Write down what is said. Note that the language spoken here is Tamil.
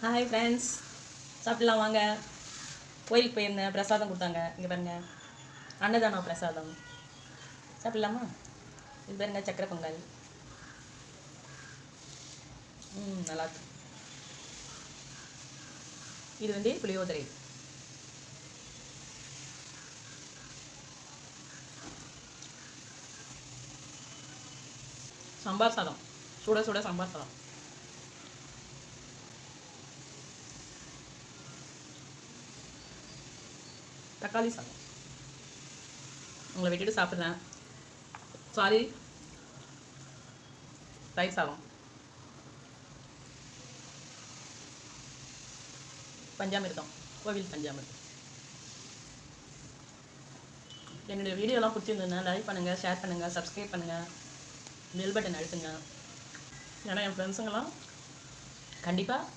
ஹாய் ஃப்ரெண்ட்ஸ், சாப்பிடலாம் வாங்க. கோயிலுக்கு போயிருந்தேன், பிரசாதம் கொடுத்தாங்க. இங்கே பாருங்க, அன்னதானம் பிரசாதம். சாப்பிடலாமா? இது பாருங்க, சக்கரை பொங்கல். நல்லாயிருக்கு. இது வந்து புளியோதரை. சாம்பார் சாதம், சுட சுட சாம்பார் சாதம். தக்காளி சாதம். உங்களை விட்டுட்டு சாப்பிட்றேன், சாரி. தயிர் சாதம், பஞ்சாமிர்தம், கோவில் பஞ்சாமிர்தம். என்னுடைய வீடியோலாம் பிடிச்சிருந்ததுன்னா லைக் பண்ணுங்கள், ஷேர் பண்ணுங்கள், சப்ஸ்கிரைப் பண்ணுங்கள், பெல் பட்டன் அழுத்துங்க. ஏன்னா என் ஃப்ரெண்ட்ஸுங்களாம் கண்டிப்பாக